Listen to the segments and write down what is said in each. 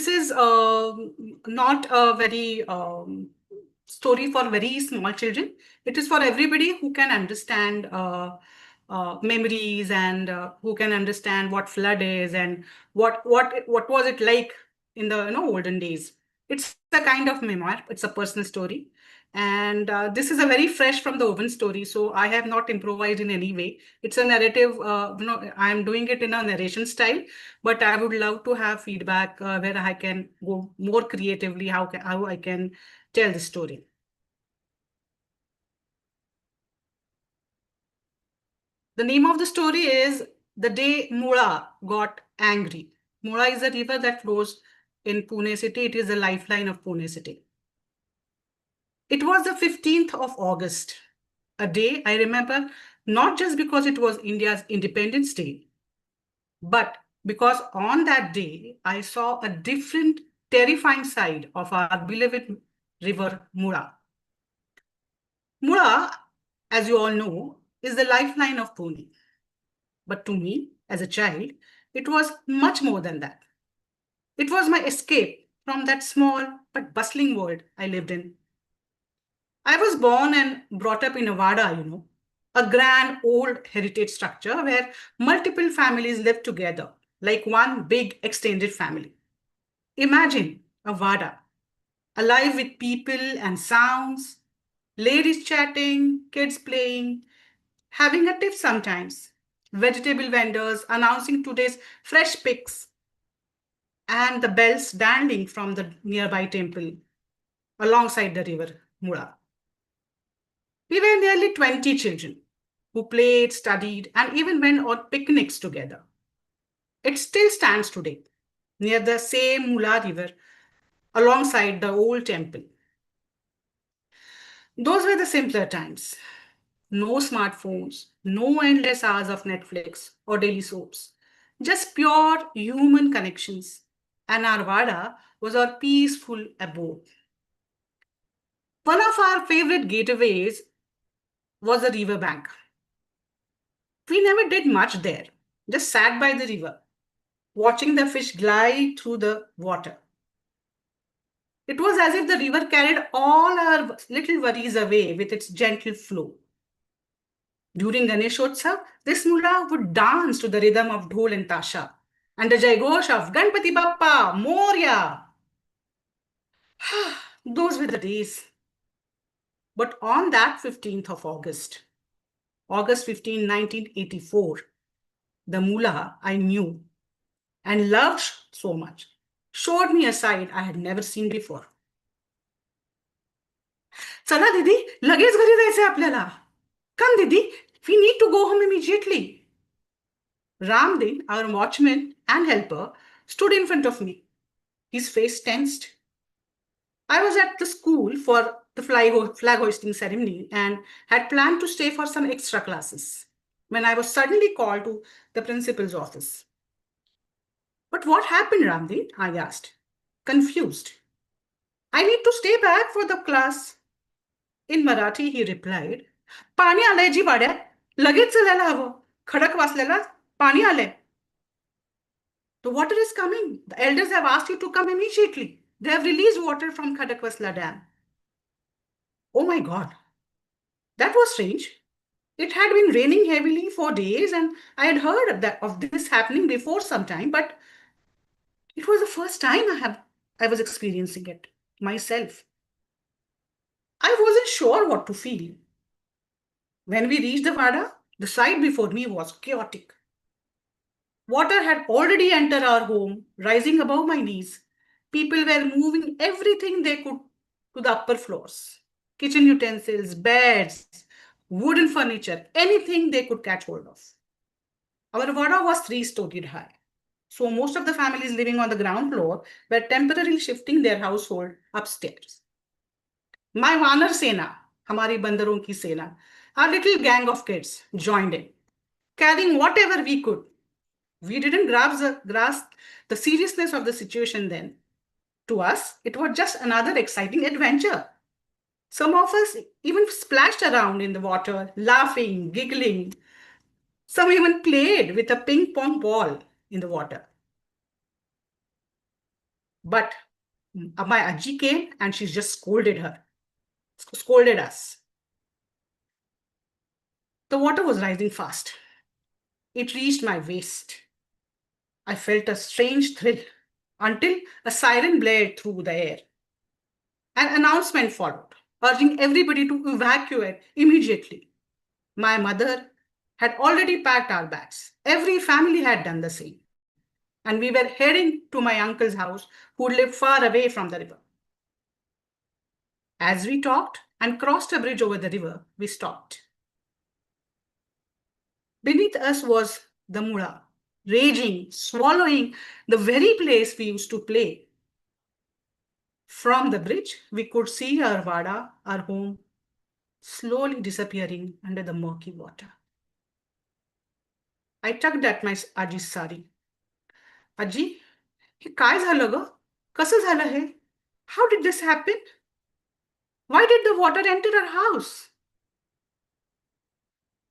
this is not a very story for very small children. It is for everybody who can understand memories and who can understand what flood is and what was it like in the olden days. It's a kind of memoir. It's a personal story, and this is a very fresh from the oven story. So I have not improvised in any way. It's a narrative. I am doing it in a narration style, but I would love to have feedback where I can go more creatively. How I can tell the story. The name of the story is The Day Mula Got Angry. Mula is a river that flows in Pune city. It is the lifeline of Pune city. It was the 15th of August, a day I remember not just because it was India's Independence Day, but because on that day I saw a different, terrifying side of our beloved river Mula. Mula, as you all know, is the lifeline of Pune. But to me, as a child, it was much more than that. It was my escape from that small but bustling world I lived in. I was born and brought up in a Vada, a grand old heritage structure where multiple families live together, like one big extended family. Imagine a Vada, alive with people and sounds, ladies chatting, kids playing, having a tiff sometimes, vegetable vendors announcing today's fresh picks, and the bells dangling from the nearby temple alongside the river Mura. We were nearly 20 children who played, studied, and even went on picnics together. It still stands today near the same Mula River alongside the old temple. Those were the simpler times. No smartphones, no endless hours of Netflix or daily soaps, just pure human connections. And our Vada was our peaceful abode. One of our favorite getaways was the riverbank. We never did much there, just sat by the river, watching the fish glide through the water. It was as if the river carried all our little worries away with its gentle flow. During Ganeshotsav, this mula would dance to the rhythm of dhol and tasha and the jaygosh of Ganpati Bappa, Moria. Those were the days. But on that 15th of August, August 15, 1984, the mula I knew and loved so much showed me a side I had never seen before. चला दीदी लगेच घरी जायचंय आपल्याला. Come दीदी, we need to go home immediately. Ramdin, our watchman and helper, stood in front of me. His face tensed. I was at the school for the flag hoisting ceremony and had planned to stay for some extra classes when I was suddenly called to the principal's office. But what happened, Ramdin? I asked, confused. I need to stay back for the class. In Marathi, he replied, पाणी आलंय जी वाड्यात, लगेच चालायला हवं. खडक वाचलेला, पाणी आलंय. The water is coming. The elders have asked you to come immediately. They have released water from Khadakwasla Dam. Oh my God. That was strange. It had been raining heavily for days and I had heard of this happening before some time, but it was the first time I was experiencing it myself. I wasn't sure what to feel. When we reached the Vada, the sight before me was chaotic. Water had already entered our home, rising above my knees. People were moving everything they could to the upper floors. Kitchen utensils, beds, wooden furniture, anything they could catch hold of. Our Vada was 3-storied high. So most of the families living on the ground floor were temporarily shifting their household upstairs. My Vanar Sena, Hamari Bandaron ki Sena, our little gang of kids joined in, carrying whatever we could. We didn't grasp the seriousness of the situation then. To us, it was just another exciting adventure. Some of us even splashed around in the water, laughing, giggling. Some even played with a ping pong ball in the water. But my Aji came and she just scolded us. The water was rising fast. It reached my waist. I felt a strange thrill until a siren blared through the air. An announcement followed, urging everybody to evacuate immediately. My mother had already packed our bags. Every family had done the same. And we were heading to my uncle's house, who lived far away from the river. As we talked and crossed a bridge over the river, we stopped. Beneath us was the Mula, raging, swallowing the very place we used to play. From the bridge, we could see our Vada, our home, slowly disappearing under the murky water. I tugged at my Aji's sari. Aji, हे काय झालं ग? कसं झालं हे? How did this happen? Why did the water enter our house?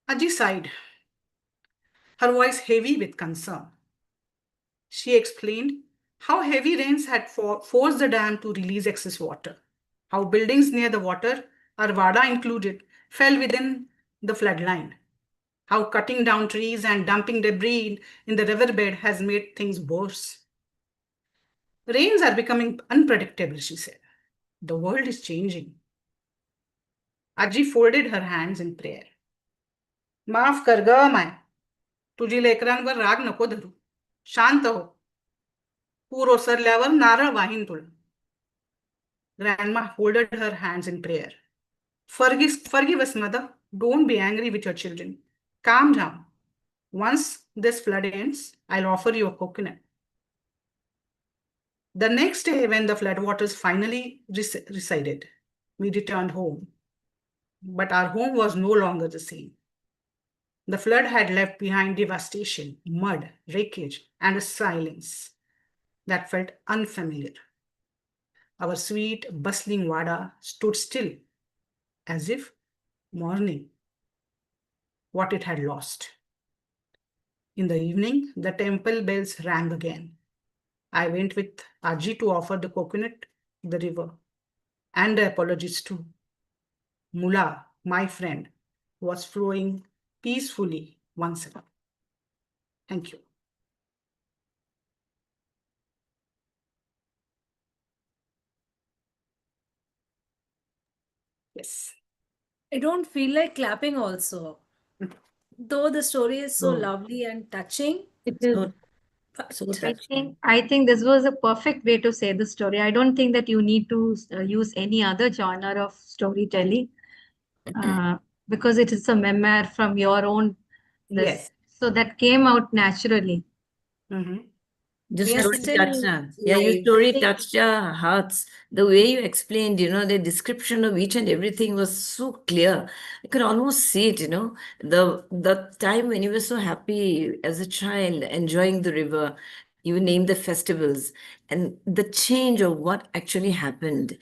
Aji sighed, her voice heavy with concern. She explained how heavy rains had forced the dam to release excess water, how buildings near the water, Arvada included, fell within the flood line, how cutting down trees and dumping debris in the riverbed has made things worse. Rains are becoming unpredictable, she said. The world is changing. Aji folded her hands in prayer. माफ कर ग my. तुझी लेकरांवर राग नको धरू. शांत हो. पूर ओसरल्यावर नारळ वाहीन तुला. Grandma folded her hands in prayer. Forgive us, mother. Don't be angry with your children. Calm down. Once this flood ends, I'll offer you a coconut. The next day, when the floodwaters finally receded, we returned home. But our home was no longer the same. The flood had left behind devastation, mud, wreckage, and a silence that felt unfamiliar. Our sweet, bustling Wada stood still, as if mourning what it had lost. In the evening, the temple bells rang again. I went with Aji to offer the coconut to the river and the apologies too. Mula, my friend, was flowing peacefully once again. Thank you. Yes. I don't feel like clapping also. Though the story is so No. lovely and touching. It is. So I think this was a perfect way to say the story. I don't think that you need to use any other genre of storytelling because it is a memoir from your own. Yes. So that came out naturally. Mm-hmm. We are Your story still touched our, yeah, your live. story touched our hearts. The way you explained, the description of each and everything was so clear. I could almost see it, the time when you were so happy as a child, enjoying the river. You named the festivals and the change of what actually happened.